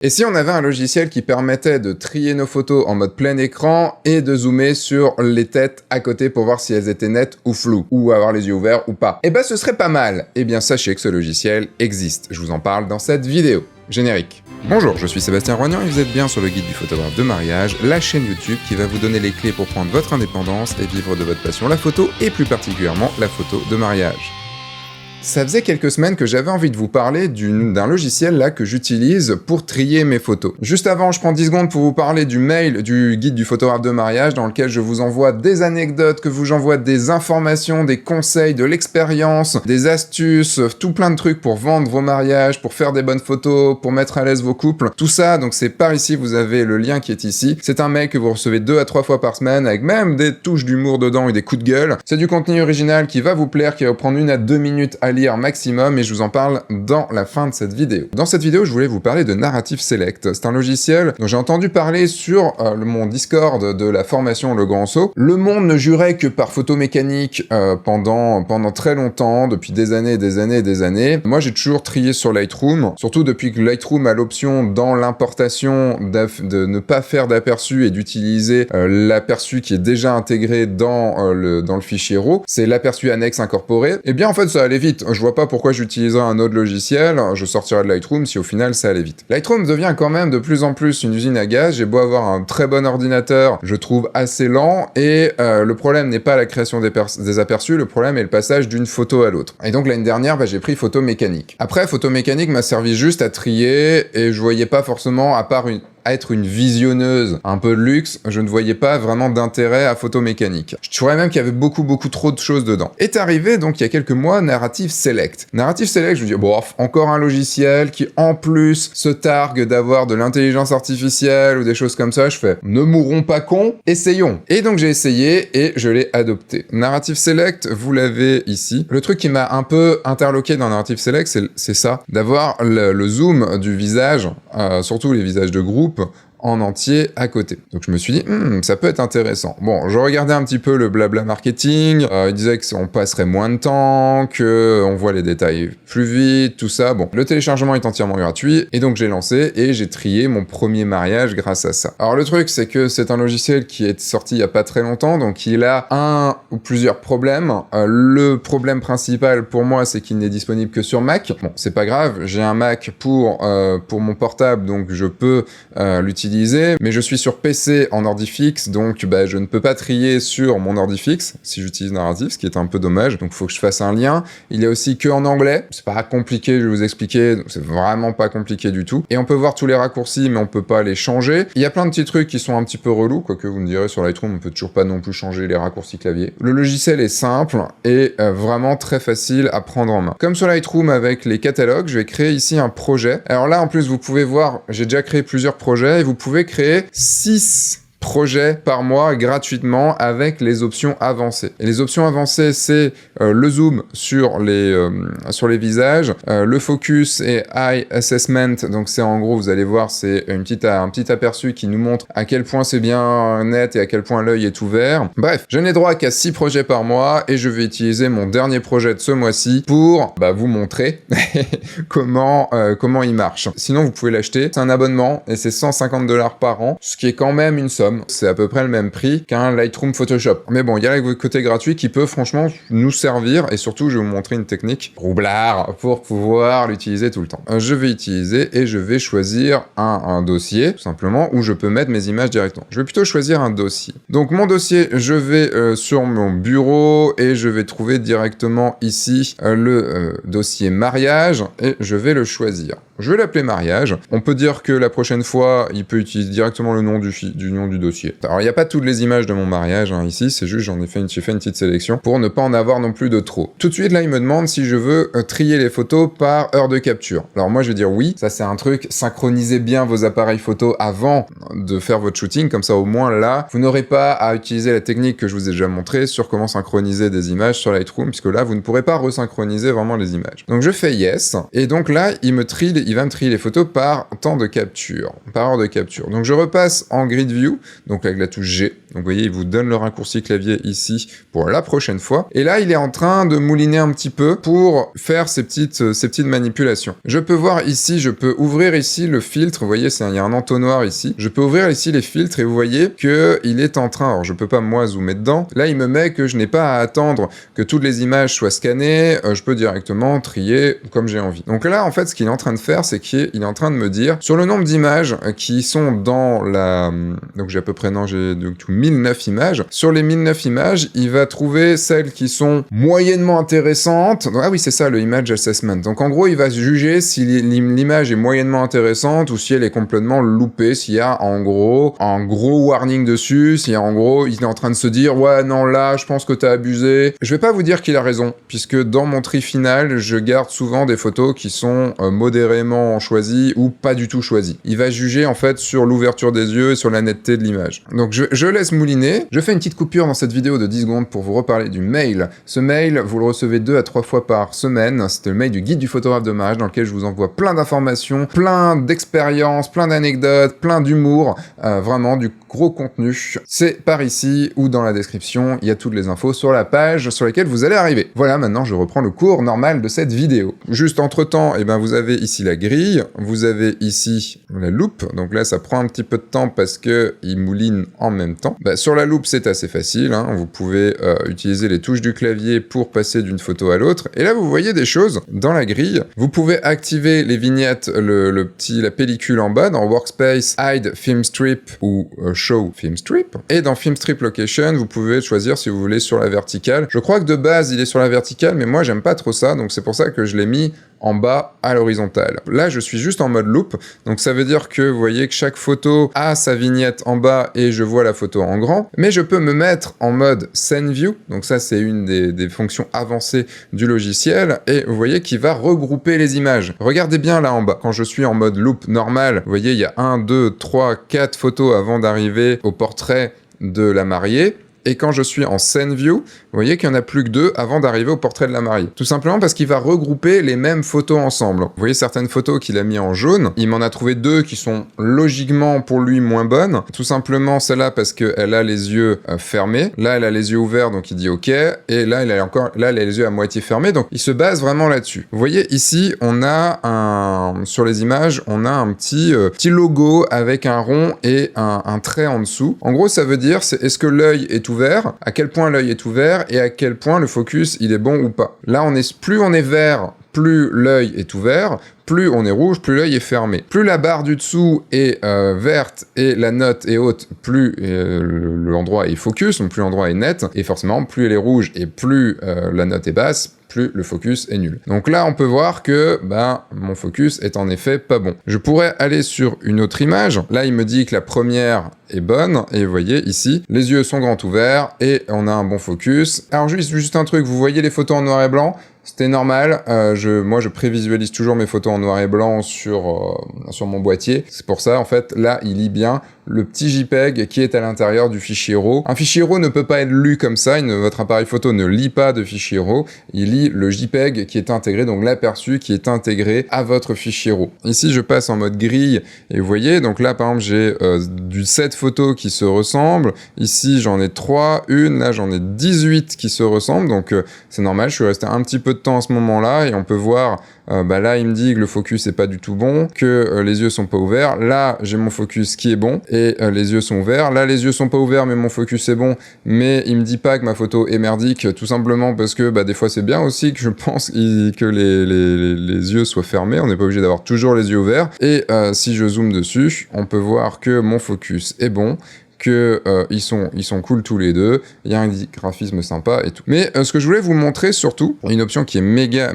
Et si on avait un logiciel qui permettait de trier nos photos en mode plein écran et de zoomer sur les têtes à côté pour voir si elles étaient nettes ou floues, ou avoir les yeux ouverts ou pas? Eh ben ce serait pas mal. Eh bien sachez que ce logiciel existe. Je vous en parle dans cette vidéo. Générique. Bonjour, je suis Sébastien Roignan et vous êtes bien sur le guide du photographe de mariage, la chaîne YouTube qui va vous donner les clés pour prendre votre indépendance et vivre de votre passion, la photo, et plus particulièrement la photo de mariage. Ça faisait quelques semaines que j'avais envie de vous parler d'un logiciel là que j'utilise pour trier mes photos. Juste avant, je prends 10 secondes pour vous parler du mail du guide du photographe de mariage dans lequel je vous envoie des anecdotes, que j'envoie des informations, des conseils, de l'expérience, des astuces, tout plein de trucs pour vendre vos mariages, pour faire des bonnes photos, pour mettre à l'aise vos couples. Tout ça, donc c'est par ici, vous avez le lien qui est ici. C'est un mail que vous recevez 2 à 3 fois par semaine avec même des touches d'humour dedans et des coups de gueule. C'est du contenu original qui va vous plaire, qui va prendre 1 à 2 minutes à lire maximum et je vous en parle dans la fin de cette vidéo. Dans cette vidéo, je voulais vous parler de Narrative Select. C'est un logiciel dont j'ai entendu parler sur mon Discord de la formation Le Grand Saut. Le monde ne jurait que par photo mécanique pendant très longtemps, depuis des années et des années et des années. Moi, j'ai toujours trié sur Lightroom, surtout depuis que Lightroom a l'option dans l'importation de ne pas faire d'aperçu et d'utiliser l'aperçu qui est déjà intégré dans le fichier RAW. C'est l'aperçu annexe incorporé. Et bien, en fait, ça allait vite. Je vois pas pourquoi j'utiliserais un autre logiciel, je sortirais de Lightroom si au final ça allait vite. Lightroom devient quand même de plus en plus une usine à gaz, j'ai beau avoir un très bon ordinateur, je trouve assez lent, et le problème n'est pas la création des aperçus, le problème est le passage d'une photo à l'autre. Et donc l'année dernière, j'ai pris photo mécanique. Après, photo mécanique m'a servi juste à trier, et je voyais pas forcément, à part être une visionneuse un peu de luxe, je ne voyais pas vraiment d'intérêt à photo mécanique. Je trouvais même qu'il y avait beaucoup trop de choses dedans. Est arrivé donc il y a quelques mois Narrative Select. Narrative Select, je me dis bon, encore un logiciel qui en plus se targue d'avoir de l'intelligence artificielle ou des choses comme ça. Je fais ne mourrons pas cons, essayons. Et donc j'ai essayé et je l'ai adopté. Narrative Select, vous l'avez ici. Le truc qui m'a un peu interloqué dans Narrative Select, c'est ça, d'avoir le zoom du visage, surtout les visages de groupe, en entier à côté. Donc je me suis dit, ça peut être intéressant. Bon, je regardais un petit peu le blabla marketing, il disait qu'on passerait moins de temps, qu'on voit les détails plus vite, tout ça. Bon, le téléchargement est entièrement gratuit, et donc j'ai lancé, et j'ai trié mon premier mariage grâce à ça. Alors le truc, c'est que c'est un logiciel qui est sorti il y a pas très longtemps, donc il a un ou plusieurs problèmes. Le problème principal pour moi, c'est qu'il n'est disponible que sur Mac. Bon, c'est pas grave, j'ai un Mac pour mon portable, donc je peux l'utiliser, mais je suis sur PC en ordi fixe, donc je ne peux pas trier sur mon ordi fixe si j'utilise Narrative, ce qui est un peu dommage, donc il faut que je fasse un lien. Il est aussi que en anglais, c'est pas compliqué, je vais vous expliquer, c'est vraiment pas compliqué du tout, et on peut voir tous les raccourcis, mais on peut pas les changer. Il y a plein de petits trucs qui sont un petit peu relous, quoique vous me direz sur Lightroom, on peut toujours pas non plus changer les raccourcis clavier. Le logiciel est simple et vraiment très facile à prendre en main. Comme sur Lightroom avec les catalogues, je vais créer ici un projet. Alors là, en plus, vous pouvez voir, j'ai déjà créé plusieurs projets, et vous pouvez créer 6 projets par mois gratuitement avec les options avancées. Et les options avancées, c'est le zoom sur les visages, le focus et eye assessment, donc c'est en gros, vous allez voir, c'est un petit aperçu qui nous montre à quel point c'est bien net et à quel point l'œil est ouvert. Bref, je n'ai droit qu'à 6 projets par mois, et je vais utiliser mon dernier projet de ce mois-ci pour vous montrer comment il marche. Sinon, vous pouvez l'acheter, c'est un abonnement, et c'est $150 par an, ce qui est quand même une somme. C'est à peu près le même prix qu'un Lightroom Photoshop. Mais bon, il y a le côté gratuit qui peut franchement nous servir, et surtout je vais vous montrer une technique roublard pour pouvoir l'utiliser tout le temps. Je vais utiliser et je vais choisir un dossier, tout simplement, où je peux mettre mes images directement. Je vais plutôt choisir un dossier. Donc mon dossier, je vais sur mon bureau et je vais trouver directement ici le dossier mariage, et je vais le choisir. Je vais l'appeler mariage. On peut dire que la prochaine fois, il peut utiliser directement le nom du nom du dossier. Alors, il n'y a pas toutes les images de mon mariage ici, c'est juste j'ai fait une petite sélection pour ne pas en avoir non plus de trop. Tout de suite, là, il me demande si je veux trier les photos par heure de capture. Alors moi, je vais dire oui. Ça, c'est un truc, synchronisez bien vos appareils photo avant de faire votre shooting, comme ça, au moins, là, vous n'aurez pas à utiliser la technique que je vous ai déjà montrée sur comment synchroniser des images sur Lightroom, puisque là, vous ne pourrez pas resynchroniser vraiment les images. Donc, je fais yes, et donc là, il va me trier les photos par temps de capture, par heure de capture. Donc je repasse en grid view, donc avec la touche G. Donc vous voyez, il vous donne le raccourci clavier ici pour la prochaine fois. Et là, il est en train de mouliner un petit peu pour faire ces petites manipulations. Je peux voir ici, je peux ouvrir ici le filtre. Vous voyez, il y a un entonnoir ici. Je peux ouvrir ici les filtres et vous voyez que il est en train, alors je peux pas moi zoomer dedans. Là, il me met que je n'ai pas à attendre que toutes les images soient scannées. Je peux directement trier comme j'ai envie. Donc là, en fait, ce qu'il est en train de faire, c'est qu'il est en train de me dire sur le nombre d'images qui sont dans la... Donc j'ai à peu près, non, j'ai donc 1009 images. Sur les 1009 images, il va trouver celles qui sont moyennement intéressantes. Ah oui, c'est ça, le image assessment. Donc en gros, il va juger si l'image est moyennement intéressante ou si elle est complètement loupée, s'il y a en gros un gros warning dessus, s'il y a en gros, il est en train de se dire ouais, non, là, je pense que t'as abusé. Je vais pas vous dire qu'il a raison, puisque dans mon tri final, je garde souvent des photos qui sont modérément choisies ou pas du tout choisies. Il va juger en fait sur l'ouverture des yeux et sur la netteté de l'image. Donc je laisse mouliner. Je fais une petite coupure dans cette vidéo de 10 secondes pour vous reparler du mail. Ce mail, vous le recevez 2 à 3 fois par semaine. C'est le mail du guide du photographe de mariage dans lequel je vous envoie plein d'informations, plein d'expériences, plein d'anecdotes, plein d'humour, vraiment du gros contenu. C'est par ici ou dans la description, il y a toutes les infos sur la page sur laquelle vous allez arriver. Voilà, maintenant je reprends le cours normal de cette vidéo. Juste entre-temps, eh ben, vous avez ici la grille, vous avez ici la loupe, donc là ça prend un petit peu de temps parce que il mouline en même temps. Bah, sur la loupe, c'est assez facile, hein. Vous pouvez utiliser les touches du clavier pour passer d'une photo à l'autre. Et là, vous voyez des choses dans la grille. Vous pouvez activer les vignettes, la pellicule en bas dans Workspace, Hide Film Strip ou Show Film Strip. Et dans Film Strip Location, vous pouvez choisir si vous voulez sur la verticale. Je crois que de base, il est sur la verticale, mais moi, j'aime pas trop ça, donc c'est pour ça que je l'ai mis en bas à l'horizontale. Là, je suis juste en mode loop, donc ça veut dire que vous voyez que chaque photo a sa vignette en bas et je vois la photo en grand, mais je peux me mettre en mode Scene View, donc ça c'est une des fonctions avancées du logiciel, et vous voyez qu'il va regrouper les images. Regardez bien là en bas, quand je suis en mode loop normal, vous voyez il y a 1, 2, 3, 4 photos avant d'arriver au portrait de la mariée, et quand je suis en Scene View, vous voyez qu'il n'y en a plus que 2 avant d'arriver au portrait de la mariée. Tout simplement parce qu'il va regrouper les mêmes photos ensemble. Vous voyez certaines photos qu'il a mis en jaune, il m'en a trouvé 2 qui sont logiquement pour lui moins bonnes. Tout simplement celle-là parce qu'elle a les yeux fermés. Là, elle a les yeux ouverts, donc il dit OK. Et là, elle a les yeux à moitié fermés, donc il se base vraiment là-dessus. Vous voyez ici, on a sur les images, on a un petit logo avec un rond et un trait en dessous. En gros, ça veut dire, est-ce que l'œil est ouvert, à quel point l'œil est ouvert et à quel point le focus il est bon ou pas. Là, plus on est vert, plus l'œil est ouvert, plus on est rouge, plus l'œil est fermé. Plus la barre du dessous est verte et la note est haute, plus l'endroit est focus, donc plus l'endroit est net, et forcément, plus elle est rouge et plus la note est basse, plus le focus est nul. Donc là, on peut voir que mon focus est en effet pas bon. Je pourrais aller sur une autre image. Là, il me dit que la première est bonne, et vous voyez ici, les yeux sont grands ouverts, et on a un bon focus. Alors juste un truc, vous voyez les photos en noir et blanc? C'était normal, moi je prévisualise toujours mes photos en noir et blanc sur mon boîtier. C'est pour ça, en fait, là, il lit bien le petit JPEG qui est à l'intérieur du fichier RAW. Un fichier RAW ne peut pas être lu comme ça, votre appareil photo ne lit pas de fichier RAW, il lit le JPEG qui est intégré, donc l'aperçu qui est intégré à votre fichier RAW. Ici, je passe en mode grille, et vous voyez, donc là, par exemple, j'ai 7 photos qui se ressemblent. Ici, j'en ai 3, là, j'en ai 18 qui se ressemblent, donc c'est normal, je suis resté un petit peu de temps à ce moment-là, et on peut voir, là, il me dit que le focus est pas du tout bon, que les yeux sont pas ouverts. Là, j'ai mon focus qui est bon, et les yeux sont ouverts. Là, les yeux sont pas ouverts, mais mon focus est bon, mais il me dit pas que ma photo est merdique, tout simplement parce que des fois, c'est bien aussi que je pense que les yeux soient fermés. On n'est pas obligé d'avoir toujours les yeux ouverts. Et si je zoome dessus, on peut voir que mon focus est bon, que ils sont cool tous les deux, il y a un graphisme sympa et tout. Mais ce que je voulais vous montrer surtout, une option qui est méga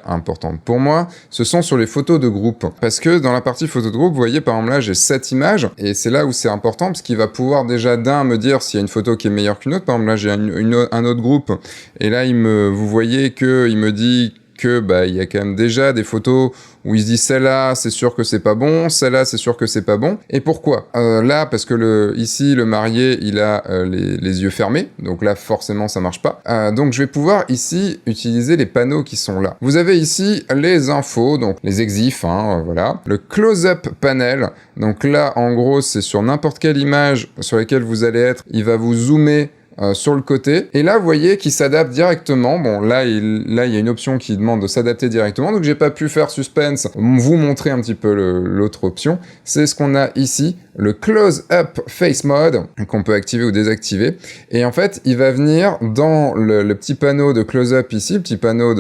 importante pour moi, ce sont sur les photos de groupe. Parce que dans la partie photos de groupe, vous voyez par exemple là j'ai 7 images, et c'est là où c'est important, parce qu'il va pouvoir déjà me dire s'il y a une photo qui est meilleure qu'une autre. Par exemple là j'ai un autre groupe, et là vous voyez qu'il me dit que il y a quand même déjà des photos où il se dit celle-là c'est sûr que c'est pas bon, celle-là c'est sûr que c'est pas bon. Et pourquoi? Là parce que ici le marié il a les yeux fermés, donc là forcément ça marche pas. Donc je vais pouvoir ici utiliser les panneaux qui sont là. Vous avez ici les infos, donc les exifs, voilà. Le close-up panel, donc là en gros c'est sur n'importe quelle image sur laquelle vous allez être, il va vous zoomer sur le côté. Et là, vous voyez qu'il s'adapte directement. Bon, là, il y a une option qui demande de s'adapter directement. Donc, j'ai pas pu faire suspense, vous montrer un petit peu l'autre option. C'est ce qu'on a ici, le Close-Up Face Mode, qu'on peut activer ou désactiver. Et en fait, il va venir dans le petit panneau de Close-Up ici, le petit panneau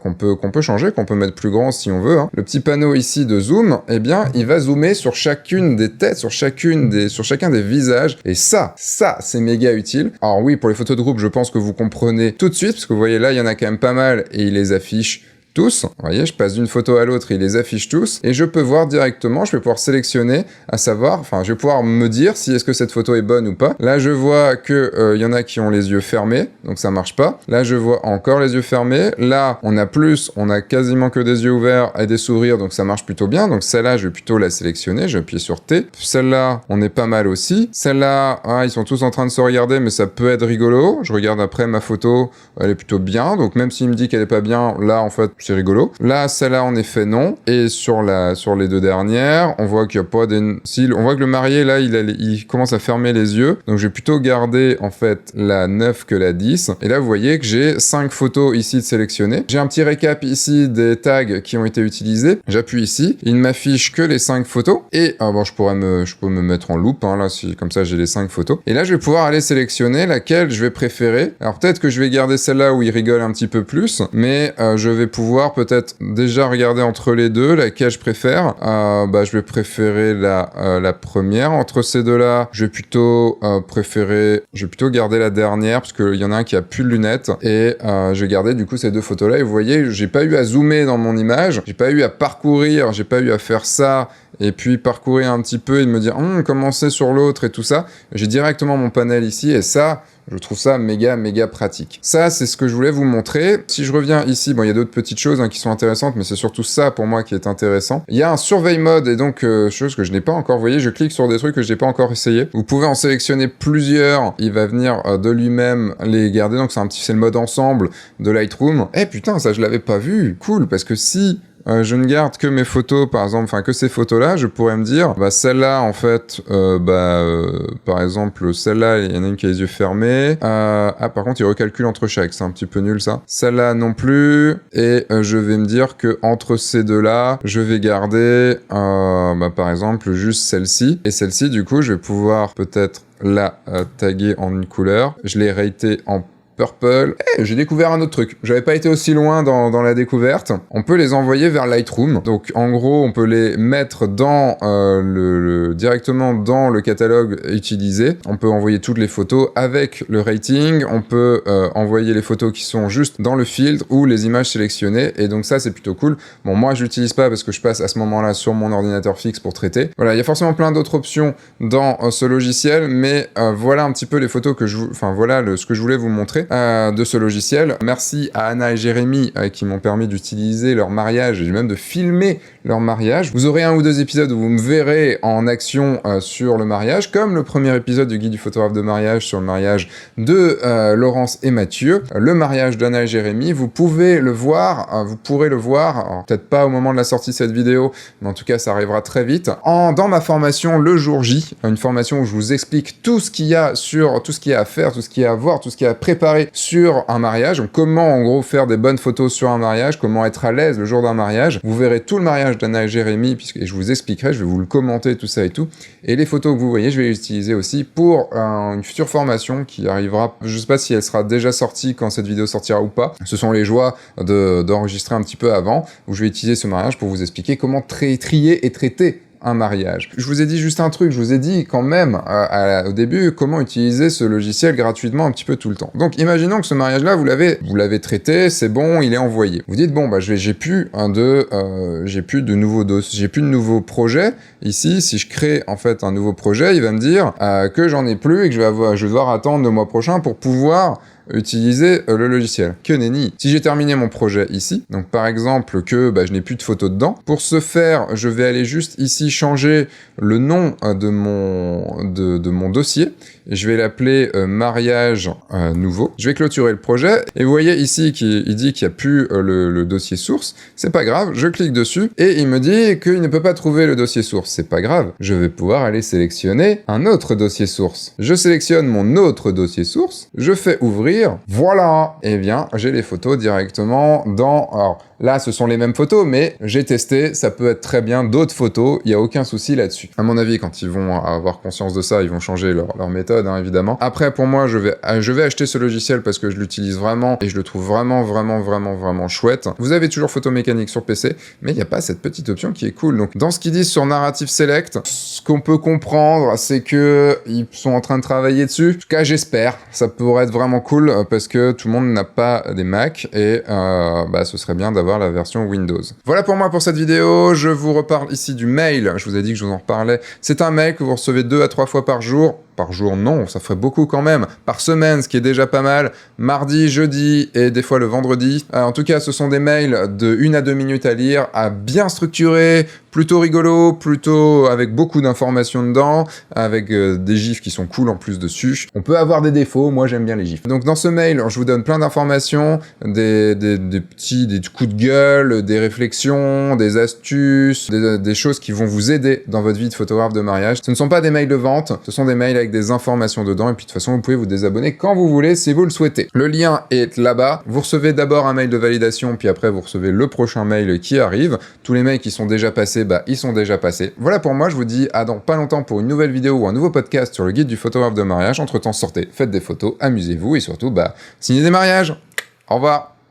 qu'on peut changer, qu'on peut mettre plus grand si on veut. Le petit panneau ici de zoom, eh bien, il va zoomer sur chacune des têtes, sur chacun des visages. Et ça, c'est méga utile. Alors oui, pour les photos de groupe, je pense que vous comprenez tout de suite, parce que vous voyez là, il y en a quand même pas mal, et il les affiche tous. Vous voyez, je passe d'une photo à l'autre, il les affiche tous, et je peux voir directement, je vais pouvoir sélectionner, je vais pouvoir me dire si est-ce que cette photo est bonne ou pas. Là, je vois que y en a qui ont les yeux fermés, donc ça marche pas. Là, je vois encore les yeux fermés. Là, on a quasiment que des yeux ouverts et des sourires, donc ça marche plutôt bien. Donc celle-là, je vais plutôt la sélectionner, je vais appuyer sur T. Celle-là, on est pas mal aussi. Celle-là, ils sont tous en train de se regarder, mais ça peut être rigolo. Je regarde après ma photo, elle est plutôt bien, donc même s'il me dit qu'elle est pas bien, là, en fait, c'est rigolo. Là, celle-là, en effet, non. Et sur les deux dernières, on voit qu'il n'y a pas on voit que le marié, là, il commence à fermer les yeux. Donc, je vais plutôt garder, en fait, la 9 que la 10. Et là, vous voyez que j'ai 5 photos ici de sélectionnées. J'ai un petit récap ici des tags qui ont été utilisés. J'appuie ici. Il ne m'affiche que les 5 photos. Et, je peux me mettre en loupe, là, comme ça, j'ai les 5 photos. Et là, je vais pouvoir aller sélectionner laquelle je vais préférer. Alors, peut-être que je vais garder celle-là où il rigole un petit peu plus. Mais, je vais pouvoir peut-être déjà regarder entre les deux laquelle je préfère. Je vais préférer la première. Entre ces deux-là, je vais plutôt garder la dernière parce qu'il y en a un qui a plus de lunettes et je vais garder du coup ces deux photos-là. Et vous voyez, j'ai pas eu à zoomer dans mon image, j'ai pas eu à parcourir, j'ai pas eu à faire ça et puis parcourir un petit peu et me dire comment c'est sur l'autre et tout ça. J'ai directement mon panel ici et ça, je trouve ça méga pratique. Ça, c'est ce que je voulais vous montrer. Si je reviens ici, il y a d'autres petites choses qui sont intéressantes, mais c'est surtout ça pour moi qui est intéressant. Il y a un surveil mode, et donc, chose que je n'ai pas encore, vous voyez, je clique sur des trucs que je n'ai pas encore essayé. Vous pouvez en sélectionner plusieurs, il va venir de lui-même les garder, donc c'est le mode ensemble de Lightroom. Eh putain, ça je l'avais pas vu, cool, parce que si je ne garde que mes photos, par exemple, que ces photos-là, je pourrais me dire, celle-là, en fait, par exemple, celle-là, il y en a une qui a les yeux fermés. Par contre, il recalcule entre chaque, c'est un petit peu nul, ça. Celle-là non plus, et je vais me dire que entre ces deux-là, je vais garder, par exemple, juste celle-ci. Et celle-ci, du coup, je vais pouvoir peut-être la taguer en une couleur. Je l'ai ratée en Purple. J'ai découvert un autre truc. J'avais pas été aussi loin dans la découverte. On peut les envoyer vers Lightroom. Donc, en gros, on peut les mettre dans directement dans le catalogue utilisé. On peut envoyer toutes les photos avec le rating. On peut envoyer les photos qui sont juste dans le filtre ou les images sélectionnées. Et donc ça, c'est plutôt cool. Bon, moi, je l'utilise pas parce que je passe à ce moment-là sur mon ordinateur fixe pour traiter. Voilà, il y a forcément plein d'autres options dans ce logiciel, mais voilà un petit peu les photos que ce que je voulais vous montrer de ce logiciel. Merci à Anna et Jérémy qui m'ont permis d'utiliser leur mariage et même de filmer leur mariage. Vous aurez un ou deux épisodes où vous me verrez en action sur le mariage, comme le premier épisode du guide du photographe de mariage sur le mariage de Laurence et Mathieu, le mariage d'Anna et Jérémy. Vous pourrez le voir, alors peut-être pas au moment de la sortie de cette vidéo, mais en tout cas ça arrivera très vite, dans ma formation le jour J, une formation où je vous explique tout ce qu'il y a à faire, tout ce qu'il y a à voir, tout ce qu'il y a à préparer sur un mariage, donc comment en gros faire des bonnes photos sur un mariage, comment être à l'aise le jour d'un mariage. Vous verrez tout le mariage d'Anna et Jérémy, et je vous expliquerai, je vais vous le commenter, tout ça et tout. Et les photos que vous voyez, je vais les utiliser aussi pour une future formation qui arrivera, je sais pas si elle sera déjà sortie quand cette vidéo sortira ou pas. Ce sont les joies d'enregistrer un petit peu avant, où je vais utiliser ce mariage pour vous expliquer comment trier et traiter un mariage. Je vous ai dit juste un truc, je vous ai dit quand même au début comment utiliser ce logiciel gratuitement un petit peu tout le temps. Donc imaginons que ce mariage-là, vous l'avez traité, c'est bon, il est envoyé. Vous dites bon j'ai plus de nouveaux projets. Ici, si je crée en fait un nouveau projet, il va me dire que j'en ai plus et que je vais devoir attendre le mois prochain pour pouvoir utiliser le logiciel. Que nenni. Si j'ai terminé mon projet ici, donc par exemple que je n'ai plus de photos dedans, pour ce faire, je vais aller juste ici changer le nom de mon dossier. Je vais l'appeler mariage nouveau. Je vais clôturer le projet. Et vous voyez ici qu'il dit qu'il n'y a plus le dossier source. C'est pas grave, je clique dessus et il me dit qu'il ne peut pas trouver le dossier source. C'est pas grave, je vais pouvoir aller sélectionner un autre dossier source. Je sélectionne mon autre dossier source, je fais ouvrir, voilà. Eh bien, j'ai les photos directement dans... Alors, là, ce sont les mêmes photos, mais j'ai testé, ça peut être très bien d'autres photos, il n'y a aucun souci là-dessus. À mon avis, quand ils vont avoir conscience de ça, ils vont changer leur méthode, hein, évidemment. Après, pour moi, je vais acheter ce logiciel parce que je l'utilise vraiment et je le trouve vraiment chouette. Vous avez toujours Photo Mécanique sur PC, mais il n'y a pas cette petite option qui est cool. Donc, dans ce qu'ils disent sur Narrative Select, ce qu'on peut comprendre, c'est que ils sont en train de travailler dessus. En tout cas, j'espère. Ça pourrait être vraiment cool parce que tout le monde n'a pas des Mac et ce serait bien d'avoir la version Windows. Voilà pour moi pour cette vidéo. Je vous reparle ici du mail. Je vous ai dit que je vous en reparlais. C'est un mail que vous recevez 2 à 3 fois par jour. Par jour, non, ça ferait beaucoup quand même. Par semaine, ce qui est déjà pas mal. Mardi, jeudi et des fois le vendredi. En tout cas, ce sont des mails de 1 à 2 minutes à lire, à bien structurer, plutôt rigolo, plutôt avec beaucoup d'informations dedans, avec des gifs qui sont cool en plus dessus. On peut avoir des défauts, moi j'aime bien les gifs. Donc dans ce mail, je vous donne plein d'informations, des coups de gueule, des réflexions, des astuces, des choses qui vont vous aider dans votre vie de photographe de mariage. Ce ne sont pas des mails de vente, ce sont des mails avec des informations dedans, et puis de toute façon vous pouvez vous désabonner quand vous voulez si vous le souhaitez. Le lien est là-bas. Vous recevez d'abord un mail de validation, puis après vous recevez le prochain mail qui arrive. Tous les mails qui sont déjà passés, ils sont déjà passés. Voilà pour moi, je vous dis à dans pas longtemps pour une nouvelle vidéo ou un nouveau podcast sur le guide du photographe de mariage. Entre temps, sortez, faites des photos, amusez-vous et surtout, signez des mariages. Au revoir.